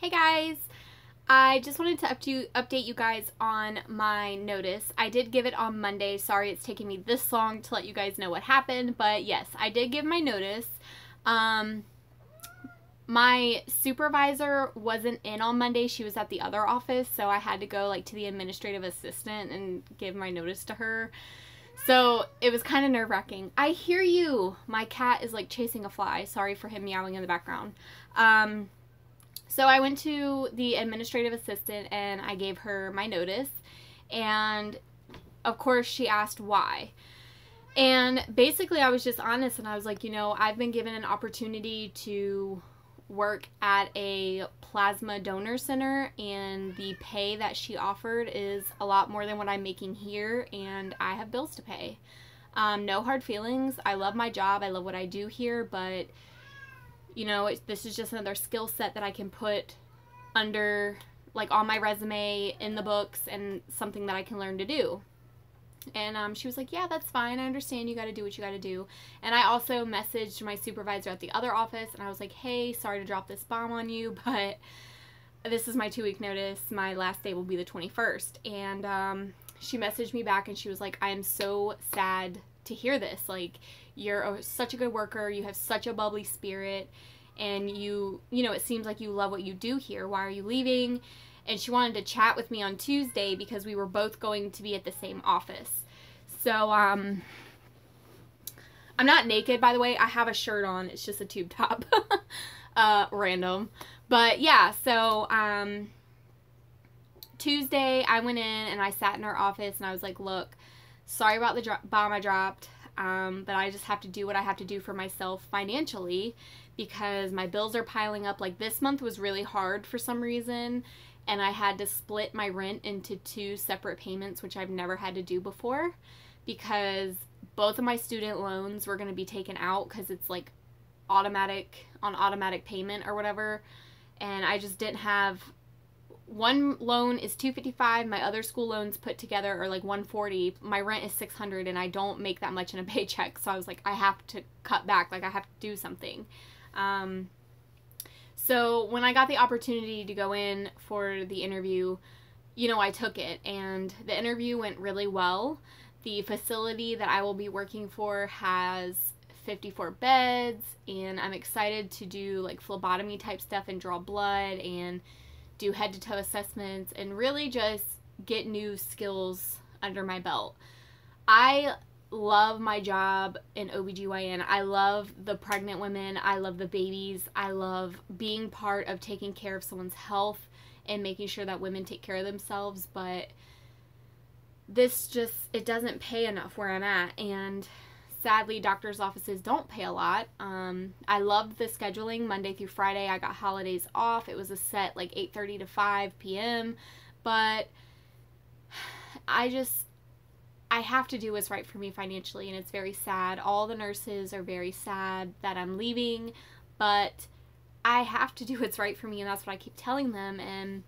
Hey guys! I just wanted to update you guys on my notice. I did give it on Monday. Sorry it's taking me this long to let you guys know what happened, but yes, I did give my notice. My supervisor wasn't in on Monday. She was at the other office, so I had to go to the administrative assistant and give my notice to her. So it was kind of nerve-wracking. I hear you! My cat is chasing a fly. Sorry for him meowing in the background. So I went to the administrative assistant and I gave her my notice, and of course she asked why. And basically I was just honest and I was like, I've been given an opportunity to work at a plasma donor center, and the pay that she offered is a lot more than what I'm making here, and I have bills to pay. No hard feelings. I love my job. I love what I do here, but this is just another skill set that I can put under, on my resume, in the books, and something that I can learn to do. And she was like, yeah, that's fine. I understand you got to do what you got to do. And I also messaged my supervisor at the other office, and I was like, hey, sorry to drop this bomb on you, but this is my 2-week notice. My last day will be the 21st. And she messaged me back, and she was like, I am so sad to hear this. You're such a good worker. You have such a bubbly spirit, and it seems like you love what you do here. Why are you leaving? And she wanted to chat with me on Tuesday because we were both going to be at the same office. So, I'm not naked, by the way. I have a shirt on. It's just a tube top. Random. But yeah, so, Tuesday I went in and I sat in her office and I was like, look, sorry about the bomb I dropped. But I just have to do what I have to do for myself financially because my bills are piling up. This month was really hard for some reason, and I had to split my rent into 2 separate payments, which I've never had to do before, because both of my student loans were going to be taken out because it's automatic payment or whatever, and I just didn't have. One loan is $255. My other school loans put together are $140. My rent is $600, and I don't make that much in a paycheck. So I was like, I have to cut back. I have to do something. So when I got the opportunity to go in for the interview, I took it, and the interview went really well. The facility that I will be working for has 54 beds, and I'm excited to do phlebotomy type stuff and draw blood and do head-to-toe assessments and really just get new skills under my belt. I love my job in OBGYN. I love the pregnant women. I love the babies. I love being part of taking care of someone's health and making sure that women take care of themselves, but it doesn't pay enough where I'm at, and sadly, doctor's offices don't pay a lot. I loved the scheduling, Monday through Friday. I got holidays off. It was a set 8:30 to 5 p.m. But I have to do what's right for me financially, and it's very sad. All the nurses are very sad that I'm leaving, but I have to do what's right for me, and that's what I keep telling them. And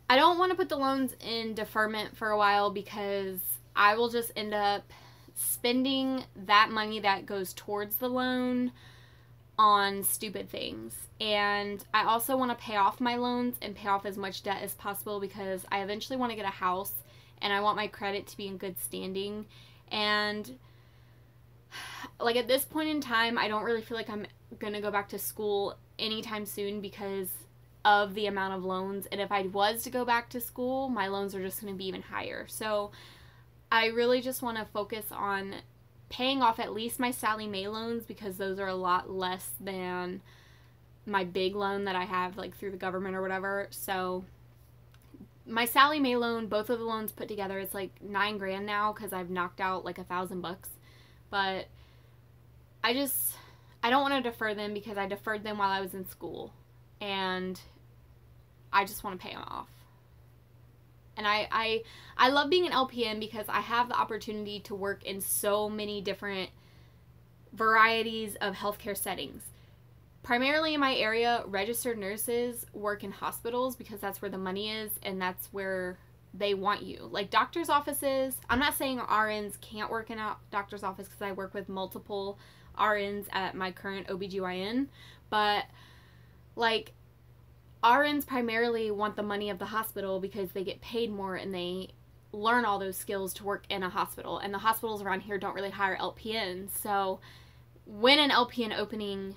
I don't want to put the loans in deferment for a while because I will just end up spending that money that goes towards the loan on stupid things. And I also want to pay off my loans and pay off as much debt as possible because I eventually want to get a house and I want my credit to be in good standing. And at this point in time, I don't really feel like I'm going to go back to school anytime soon because of the amount of loans, and if I was to go back to school, my loans are just going to be even higher. So I really just want to focus on paying off at least my Sallie Mae loans because those are a lot less than my big loan that I have through the government or whatever. So my Sallie Mae loan, both of the loans put together, it's $9,000 now because I've knocked out $1,000. But I don't want to defer them because I deferred them while I was in school, and I just want to pay them off. And I love being an LPN because I have the opportunity to work in so many different varieties of healthcare settings. Primarily in my area, registered nurses work in hospitals because that's where the money is and that's where they want you. Like doctor's offices, I'm not saying RNs can't work in a doctor's office because I work with multiple RNs at my current OBGYN, but like RNs primarily want the money of the hospital because they get paid more and they learn all those skills to work in a hospital, and the hospitals around here don't really hire LPNs. So when an LPN opening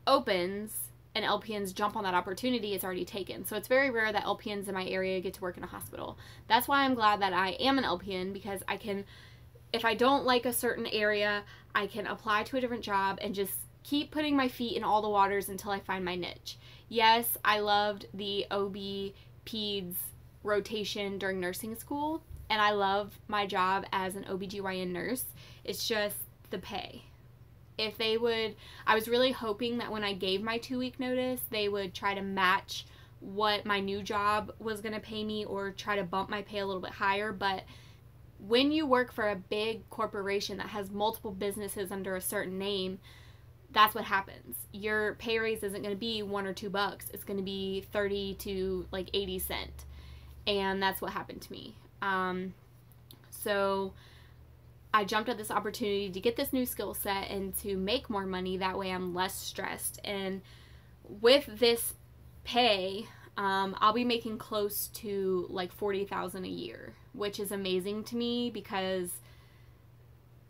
opens and LPNs jump on that opportunity, it's already taken. So it's very rare that LPNs in my area get to work in a hospital. That's why I'm glad that I am an LPN, because I can, if I don't like a certain area, I can apply to a different job and just keep putting my feet in all the waters until I find my niche. Yes, I loved the OB Peds rotation during nursing school, and I love my job as an OBGYN nurse. It's just the pay. If they would, I was really hoping that when I gave my 2-week notice, they would try to match what my new job was going to pay me or try to bump my pay a little bit higher. But when you work for a big corporation that has multiple businesses under a certain name, that's what happens. Your pay raise isn't going to be $1 or $2. It's going to be 30 to like 80 cents. And that's what happened to me. So I jumped at this opportunity to get this new skill set and to make more money. That way I'm less stressed. And with this pay, I'll be making close to like $40,000 a year, which is amazing to me because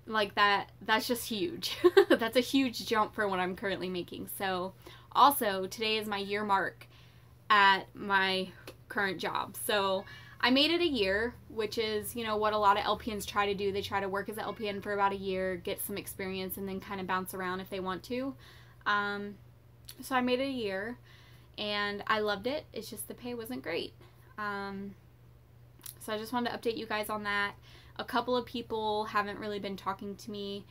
like that's just huge. That's a huge jump for what I'm currently making. So also today is my year mark at my current job. So I made it a year, which is, you know, what a lot of LPNs try to do. They try to work as an LPN for about a year, get some experience, and then kind of bounce around if they want to. So I made it a year, and I loved it. It's just the pay wasn't great. So I just wanted to update you guys on that. A couple of people haven't really been talking to me,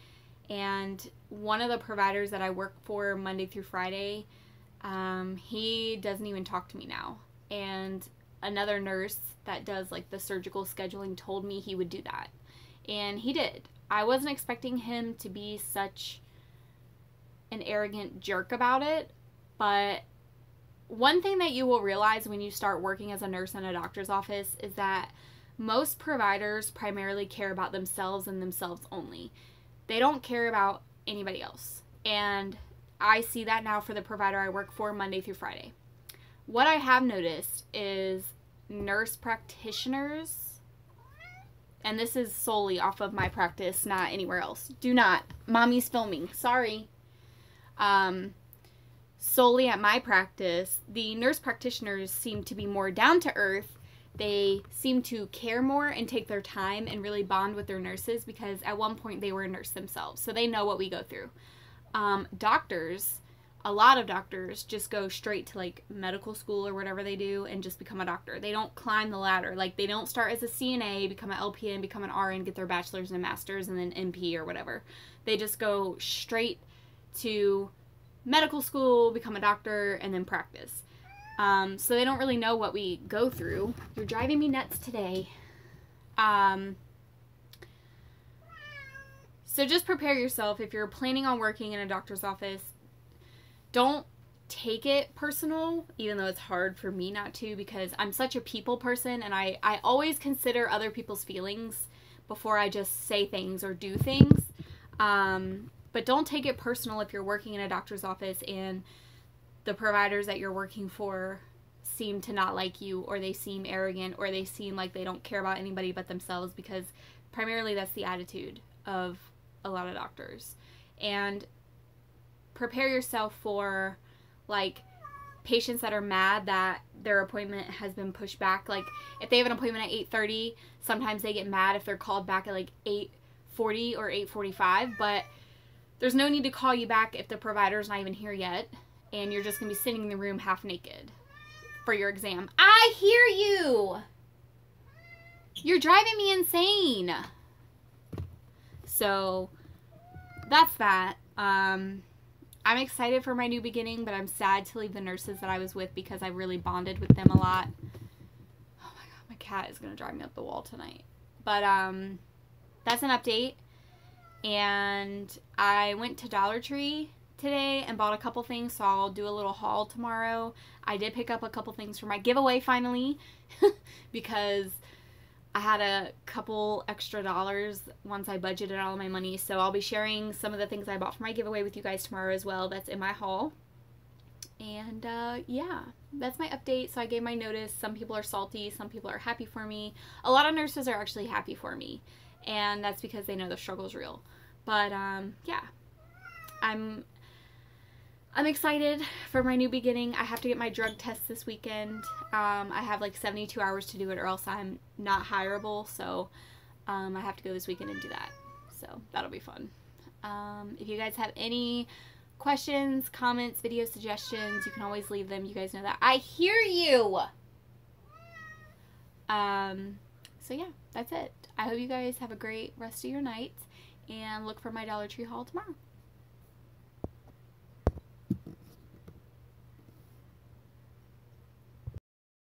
and one of the providers that I work for Monday through Friday, he doesn't even talk to me now. And another nurse that does like the surgical scheduling told me he would do that, and he did. I wasn't expecting him to be such an arrogant jerk about it, but one thing that you will realize when you start working as a nurse in a doctor's office is that most providers primarily care about themselves and themselves only. They don't care about anybody else, and I see that now for the provider I work for Monday through Friday. What I have noticed is nurse practitioners, and this is solely off of my practice, not anywhere else. Do not. Mommy's filming. Sorry. Solely at my practice, the nurse practitioners seem to be more down to earth. They seem to care more and take their time and really bond with their nurses because at one point they were a nurse themselves, so they know what we go through. Doctors, a lot of doctors just go straight to like medical school or whatever they do and just become a doctor. They don't climb the ladder. Like they don't start as a CNA, become an LPN, become an RN, get their bachelor's and master's, and then MP or whatever. They just go straight to medical school, become a doctor, and then practice. So they don't really know what we go through. You're driving me nuts today. So just prepare yourself. If you're planning on working in a doctor's office, don't take it personal, even though it's hard for me not to because I'm such a people person, and I always consider other people's feelings before I just say things or do things. But don't take it personal if you're working in a doctor's office and the providers that you're working for seem to not like you, or they seem arrogant, or they seem like they don't care about anybody but themselves, because primarily that's the attitude of a lot of doctors. And prepare yourself for like patients that are mad that their appointment has been pushed back. Like if they have an appointment at 8:30, sometimes they get mad if they're called back at like 8:40 or 8:45, but there's no need to call you back if the provider's not even here yet and you're just gonna be sitting in the room half naked for your exam. I hear you! You're driving me insane! So that's that. I'm excited for my new beginning, but I'm sad to leave the nurses that I was with because I really bonded with them a lot. Oh my god, my cat is going to drive me up the wall tonight. But that's an update. And I went to Dollar Tree today and bought a couple things, so I'll do a little haul tomorrow. I did pick up a couple things for my giveaway finally because I had a couple extra dollars once I budgeted all of my money, so I'll be sharing some of the things I bought for my giveaway with you guys tomorrow as well. That's in my haul. And yeah, that's my update. So I gave my notice. Some people are salty, some people are happy for me. A lot of nurses are actually happy for me, and that's because they know the struggle's real. But yeah, I'm excited for my new beginning. I have to get my drug test this weekend. I have like 72 hours to do it, or else I'm not hireable. So I have to go this weekend and do that. So that'll be fun. If you guys have any questions, comments, video suggestions, you can always leave them. You guys know that I hear you. So yeah, that's it. I hope you guys have a great rest of your night, and look for my Dollar Tree haul tomorrow.